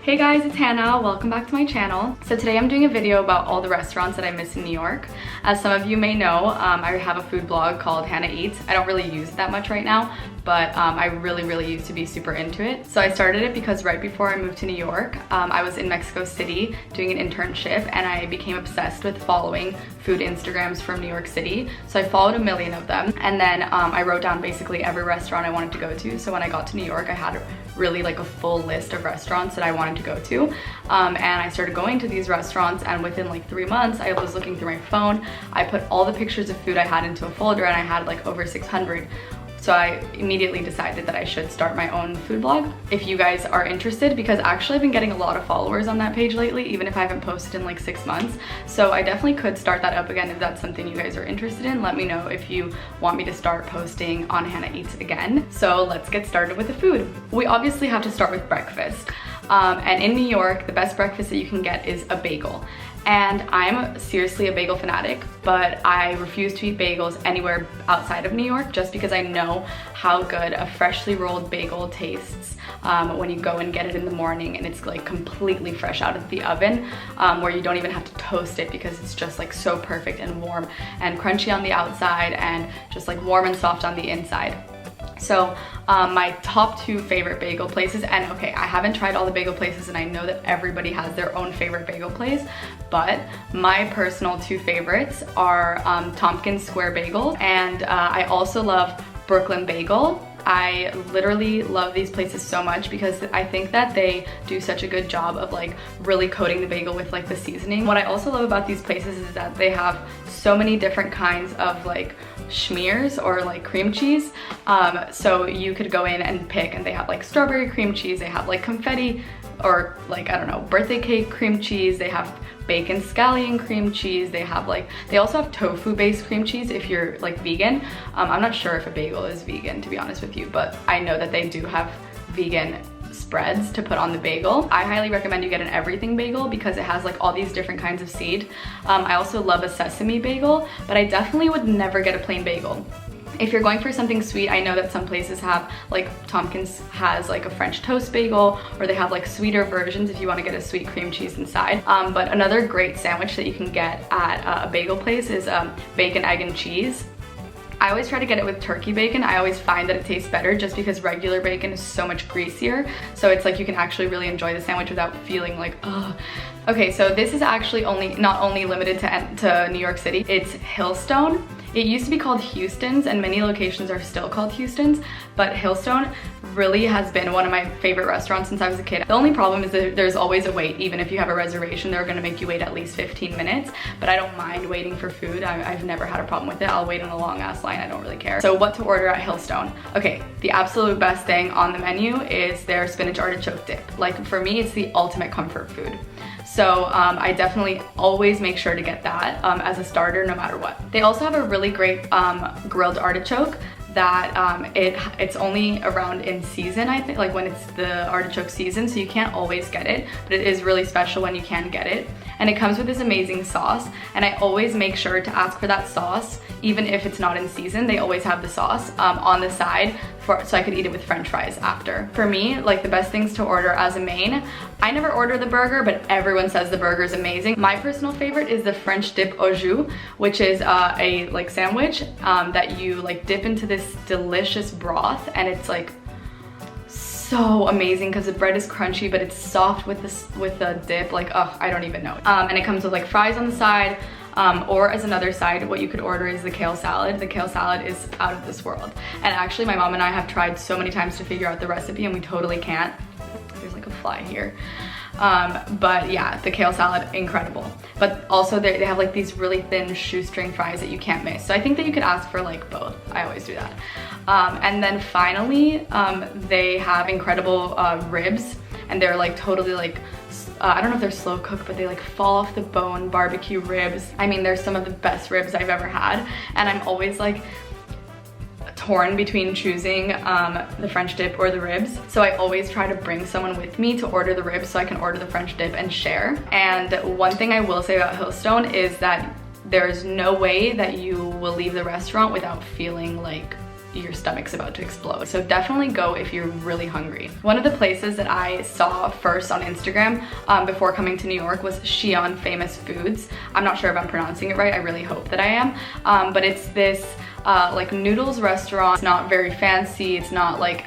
Hey guys, it's Hannah. Welcome back to my channel. So today I'm doing a video about all the restaurants that I miss in New York. As some of you may know, I have a food blog called Hanna Eats. I don't really use it that much right now, but I really used to be super into it. So I started it because right before I moved to New York, I was in Mexico City doing an internship and I became obsessed with following food Instagrams from New York City. So I followed a million of them, and then I wrote down basically every restaurant I wanted to go to. So when I got to New York, I had really like a full list of restaurants that I wanted to go to. And I started going to these restaurants, and within like 3 months, I was looking through my phone. I put all the pictures of food I had into a folder and I had like over 600. So I immediately decided that I should start my own food blog. If you guys are interested, because actually I've been getting a lot of followers on that page lately, even if I haven't posted in like 6 months. So I definitely could start that up again if that's something you guys are interested in. Let me know if you want me to start posting on Hanna Eats again. So let's get started with the food. We obviously have to start with breakfast. And in New York, the best breakfast that you can get is a bagel. And I'm seriously a bagel fanatic, but I refuse to eat bagels anywhere outside of New York just because I know how good a freshly rolled bagel tastes when you go and get it in the morning and it's like completely fresh out of the oven, where you don't even have to toast it because it's just like so perfect and warm and crunchy on the outside and just like warm and soft on the inside. So my top 2 favorite bagel places, and okay, I haven't tried all the bagel places and I know that everybody has their own favorite bagel place, but my personal 2 favorites are Tompkins Square Bagels, and I also love Brooklyn Bagel. I literally love these places so much because I think that they do such a good job of like really coating the bagel with like the seasoning. What I also love about these places is that they have so many different kinds of like schmears or like cream cheese. So you could go in and pick, and they have like strawberry cream cheese, they have like confetti or like, I don't know, birthday cake cream cheese, they have bacon scallion cream cheese, they also have tofu based cream cheese if you're like vegan. I'm not sure if a bagel is vegan, to be honest with you, but I know that they do have vegan spreads to put on the bagel. I highly recommend you get an everything bagel because it has like all these different kinds of seed. I also love a sesame bagel, but I definitely would never get a plain bagel. If you're going for something sweet, I know that some places have, like Tompkins has like a French toast bagel, or they have like sweeter versions if you want to get a sweet cream cheese inside. But another great sandwich that you can get at a bagel place is bacon, egg, and cheese. I always try to get it with turkey bacon. I always find that it tastes better just because regular bacon is so much greasier. So it's like you can actually really enjoy the sandwich without feeling like, ugh. Okay, so this is actually not only limited to New York City, it's Hillstone. It used to be called Houston's, and many locations are still called Houston's, but Hillstone really has been one of my favorite restaurants since I was a kid. The only problem is that there's always a wait. Even if you have a reservation, they're gonna make you wait at least 15 minutes, but I don't mind waiting for food. I've never had a problem with it. I'll wait in a long ass line, I don't really care. So what to order at Hillstone? Okay, the absolute best thing on the menu is their spinach artichoke dip. Like for me, it's the ultimate comfort food. So I definitely always make sure to get that as a starter no matter what. They also have a really great grilled artichoke that it's only around in season, I think, like when it's the artichoke season, so you can't always get it, but it is really special when you can get it. And it comes with this amazing sauce, and I always make sure to ask for that sauce, even if it's not in season. They always have the sauce on the side so I could eat it with French fries after. For me, like the best things to order as a main, I never order the burger, but everyone says the burger is amazing. My personal favorite is the French dip au jus, which is a like sandwich that you like dip into this delicious broth, and it's like so amazing because the bread is crunchy but it's soft with the dip. Like, oh, I don't even know. And it comes with like fries on the side. Or as another side, what you could order is the kale salad. The kale salad is out of this world. And actually my mom and I have tried so many times to figure out the recipe and we totally can't. There's like a fly here. But yeah, the kale salad, incredible. But also they have like these really thin shoestring fries that you can't miss. So I think that you could ask for like both. I always do that. And then finally, they have incredible ribs, and they're like totally like, I don't know if they're slow cooked, but they like fall off the bone barbecue ribs. I mean, they're some of the best ribs I've ever had, and I'm always like torn between choosing the French dip or the ribs. So I always try to bring someone with me to order the ribs so I can order the French dip and share. And one thing I will say about Hillstone is that there's no way that you will leave the restaurant without feeling like your stomach's about to explode. So definitely go if you're really hungry. One of the places that I saw first on Instagram before coming to New York was Xi'an Famous Foods. I'm not sure if I'm pronouncing it right. I really hope that I am. But it's this like noodles restaurant. It's not very fancy. It's not like,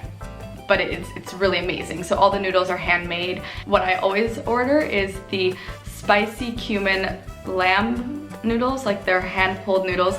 but it's really amazing. So all the noodles are handmade. What I always order is the spicy cumin lamb noodles, like they're hand-pulled noodles.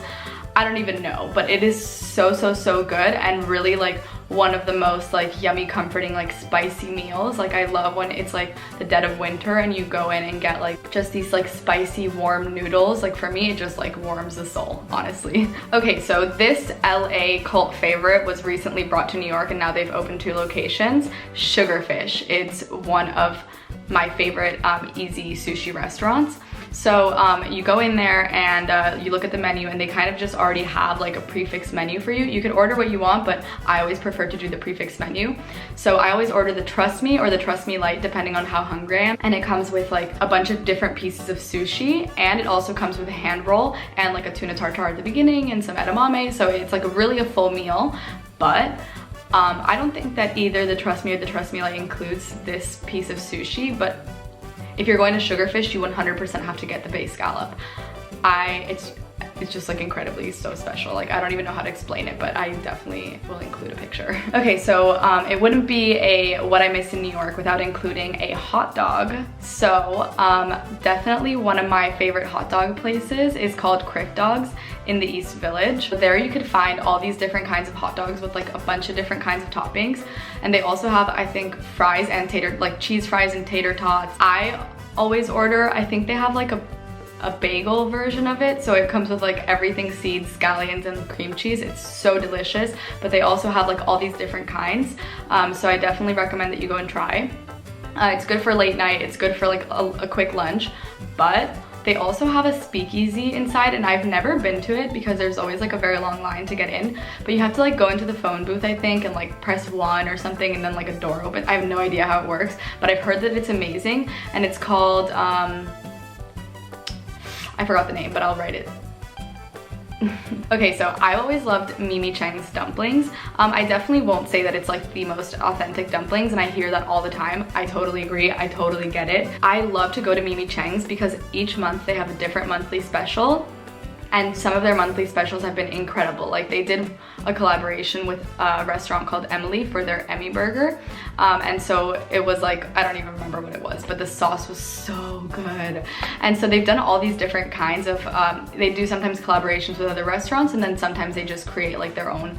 I don't even know, but it is so good and really like one of the most like yummy, comforting, like spicy meals. Like I love when it's like the dead of winter and you go in and get like just these like spicy warm noodles. Like for me, it just like warms the soul, honestly. Okay, so this LA cult favorite was recently brought to New York and now they've opened 2 locations. Sugarfish. It's one of my favorite easy sushi restaurants. So you go in there and you look at the menu and they kind of just already have like a prefix menu for you. You can order what you want, but I always prefer to do the prefix menu. So I always order the Trust Me or the Trust Me Light depending on how hungry I am. And it comes with like a bunch of different pieces of sushi, and it also comes with a hand roll and like a tuna tartare at the beginning and some edamame. So it's like really a full meal, but I don't think that either the Trust Me or the Trust Me Light includes this piece of sushi, but if you're going to Sugarfish, you 100% have to get the bay scallop. It's just like incredibly so special. Like I don't even know how to explain it, but I definitely will include a picture. Okay, so it wouldn't be a what I miss in New York without including a hot dog. So definitely one of my favorite hot dog places is called Crick Dogs in the East Village. There you could find all these different kinds of hot dogs with like a bunch of different kinds of toppings. And they also have, I think, fries and like cheese fries and tater tots. I always order, I think they have like a bagel version of it. So it comes with like everything seeds, scallions, and cream cheese. It's so delicious, but they also have like all these different kinds. So I definitely recommend that you go and try. It's good for late night. It's good for like a quick lunch, but they also have a speakeasy inside, and I've never been to it because there's always like a very long line to get in, but you have to like go into the phone booth, I think, and like press 1 or something, and then like a door opens. I have no idea how it works, but I've heard that it's amazing, and it's called, I forgot the name, but I'll write it. Okay, so I always loved Mimi Chang's dumplings. I definitely won't say that it's like the most authentic dumplings, and I hear that all the time. I totally agree, I totally get it. I love to go to Mimi Chang's because each month they have a different monthly special, and some of their monthly specials have been incredible. Like they did a collaboration with a restaurant called Emily for their Emmy burger. And so it was like, I don't even remember what it was, but the sauce was so good. And so they've done all these different kinds of, they do sometimes collaborations with other restaurants, and then sometimes they just create like their own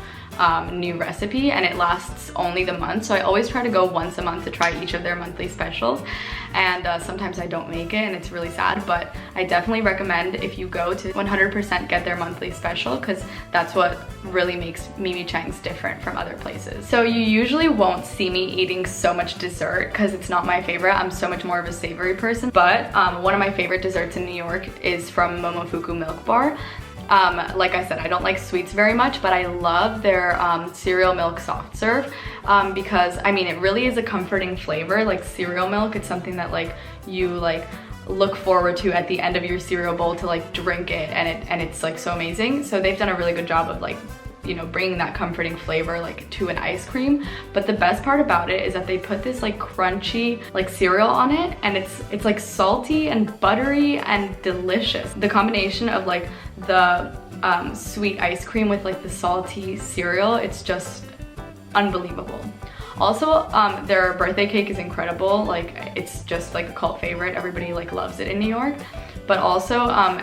new recipe, and it lasts only the month. So I always try to go once a month to try each of their monthly specials, and sometimes I don't make it and it's really sad, but I definitely recommend if you go to 100% get their monthly special, because that's what really makes Mimi Chang's different from other places. So you usually won't see me eating so much dessert because it's not my favorite. I'm so much more of a savory person, but one of my favorite desserts in New York is from Momofuku Milk Bar. Like I said, I don't like sweets very much, but I love their cereal milk soft serve because I mean, it really is a comforting flavor. Like cereal milk, it's something that like you like look forward to at the end of your cereal bowl to like drink it, and it's like so amazing. So they've done a really good job of like, you know, bringing that comforting flavor like to an ice cream. But the best part about it is that they put this like crunchy like cereal on it, and it's like salty and buttery and delicious. The combination of like the sweet ice cream with like the salty cereal, it's just unbelievable. Also, their birthday cake is incredible. Like it's just like a cult favorite. Everybody like loves it in New York. But also,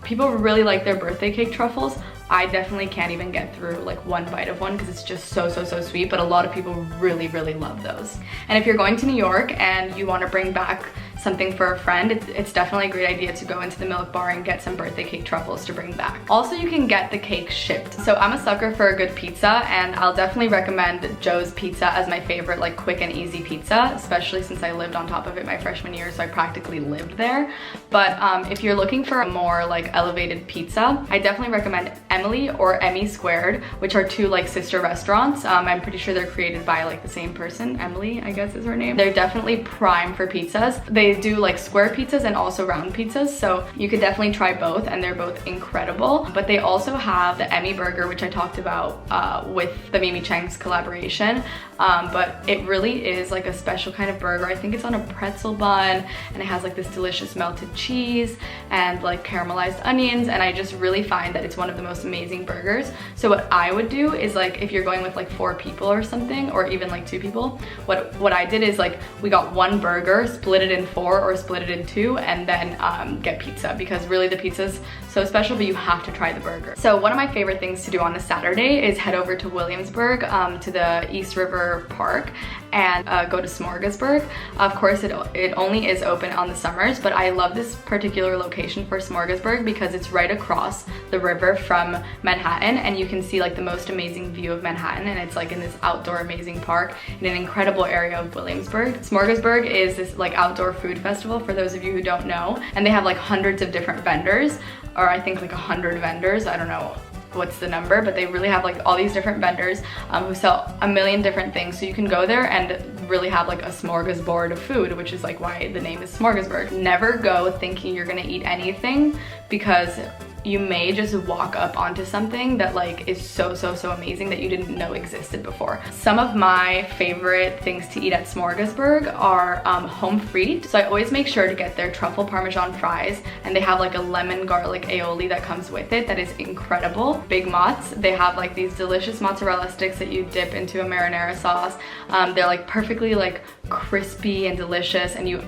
people really like their birthday cake truffles. I definitely can't even get through like one bite of one because it's just so sweet, but a lot of people really love those. And if you're going to New York and you want to bring back something for a friend, it's definitely a great idea to go into the Milk Bar and get some birthday cake truffles to bring back. Also, you can get the cake shipped. So I'm a sucker for a good pizza, and I'll definitely recommend Joe's Pizza as my favorite like quick and easy pizza, especially since I lived on top of it my freshman year, so I practically lived there. But if you're looking for a more like elevated pizza, I definitely recommend Emily or Emmy Squared, which are 2 like sister restaurants. I'm pretty sure they're created by like the same person. Emily, I guess is her name. They're definitely prime for pizzas. They They do like square pizzas and also round pizzas, so you could definitely try both, and they're both incredible. But they also have the Emmy burger, which I talked about with the Mimi Chang's collaboration. But it really is like a special kind of burger. I think it's on a pretzel bun, and it has like this delicious melted cheese and like caramelized onions, and I just really find that it's one of the most amazing burgers. So what I would do is, like, if you're going with like 4 people or something, or even like 2 people, what I did is, like, we got one burger, split it in 4 or split it in 2, and then get pizza, because really the pizza's so special, but you have to try the burger. So one of my favorite things to do on a Saturday is head over to Williamsburg, to the East River Park, and go to Smorgasburg. Of course, it only is open on the summers, but I love this particular location for Smorgasburg because it's right across the river from Manhattan, and you can see like the most amazing view of Manhattan, and it's like in this outdoor amazing park in an incredible area of Williamsburg. Smorgasburg is this like outdoor food festival, for those of you who don't know, and they have like hundreds of different vendors, or I think like 100 vendors, I don't know what's the number, but they really have like all these different vendors who sell a million different things. So you can go there and really have like a smorgasbord of food, which is like why the name is Smorgasburg. Never go thinking you're gonna eat anything, because you may just walk up onto something that like is so amazing that you didn't know existed before. Some of my favorite things to eat at Smorgasburg are home frites. So I always make sure to get their truffle parmesan fries, and they have like a lemon garlic aioli that comes with it that is incredible. Big Mott's, they have like these delicious mozzarella sticks that you dip into a marinara sauce. They're like perfectly like crispy and delicious, and you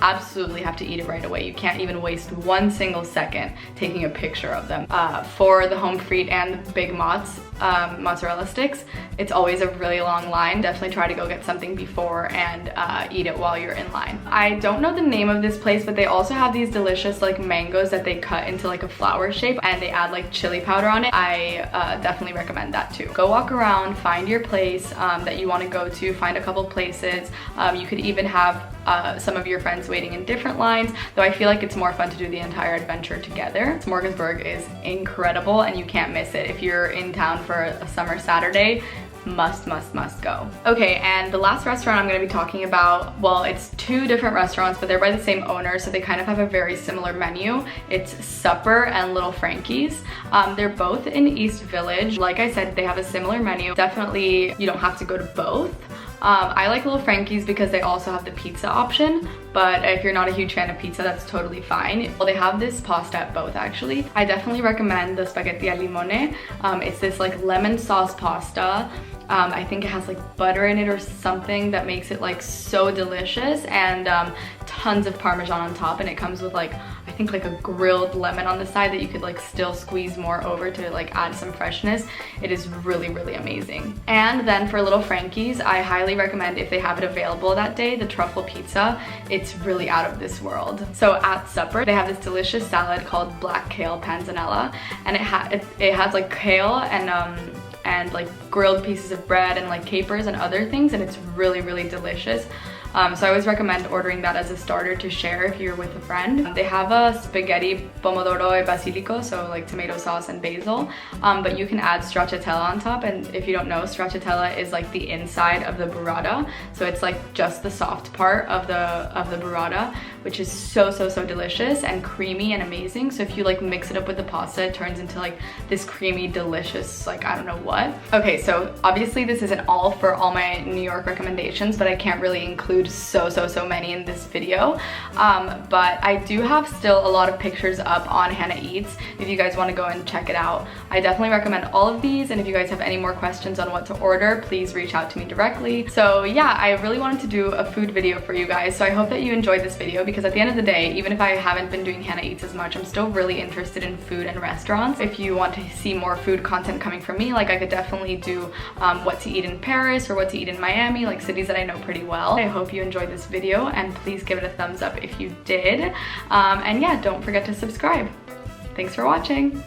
absolutely have to eat it right away. You can't even waste 1 single second taking a picture of them. For the home frite and Big Mott's mozzarella sticks, it's always a really long line. Definitely try to go get something before and eat it while you're in line. I don't know the name of this place, but they also have these delicious like mangoes that they cut into like a flower shape, and they add like chili powder on it. I definitely recommend that too. Go walk around, find your place that you want to go to, find a couple places. You could even have some of your friends waiting in different lines, though I feel like it's more fun to do the entire adventure together. Smorgasburg is incredible, and you can't miss it. If you're in town for a summer Saturday, must go. Okay, and the last restaurant I'm going to be talking about, well, it's 2 different restaurants, but they're by the same owner, so they kind of have a very similar menu. It's Supper and Little Frankie's. They're both in East Village. Like I said, they have a similar menu. Definitely, you don't have to go to both. I like Little Frankie's because they also have the pizza option, but if you're not a huge fan of pizza, that's totally fine. Well, they have this pasta at both actually. I definitely recommend the spaghetti al limone. It's this like lemon sauce pasta. I think it has like butter in it or something that makes it like so delicious, and tons of Parmesan on top, and it comes with like, I think like a grilled lemon on the side that you could like still squeeze more over to like add some freshness. It is really amazing. And then for Little Frankie's, I highly recommend, if they have it available that day, the truffle pizza. It's really out of this world. So at Supper, they have this delicious salad called black kale panzanella, and it has like kale and like grilled pieces of bread and like capers and other things, and it's really delicious. So I always recommend ordering that as a starter to share if you're with a friend. They have a spaghetti pomodoro e basilico, so like tomato sauce and basil, but you can add stracciatella on top. And if you don't know, stracciatella is like the inside of the burrata, so it's like just the soft part of the burrata, which is so delicious and creamy and amazing. So if you like mix it up with the pasta, it turns into like this creamy, delicious, like I don't know what. Okay, so obviously this isn't all for all my New York recommendations, but I can't really include so many in this video, but I do have still a lot of pictures up on Hanna Eats if you guys want to go and check it out. I definitely recommend all of these, and if you guys have any more questions on what to order, please reach out to me directly. So yeah, I really wanted to do a food video for you guys, so I hope that you enjoyed this video, because at the end of the day, even if I haven't been doing Hanna Eats as much, I'm still really interested in food and restaurants. If you want to see more food content coming from me, like I could definitely do what to eat in Paris or what to eat in Miami, like cities that I know pretty well. I hope you enjoyed this video, and please give it a thumbs up if you did. And yeah, don't forget to subscribe. Thanks for watching.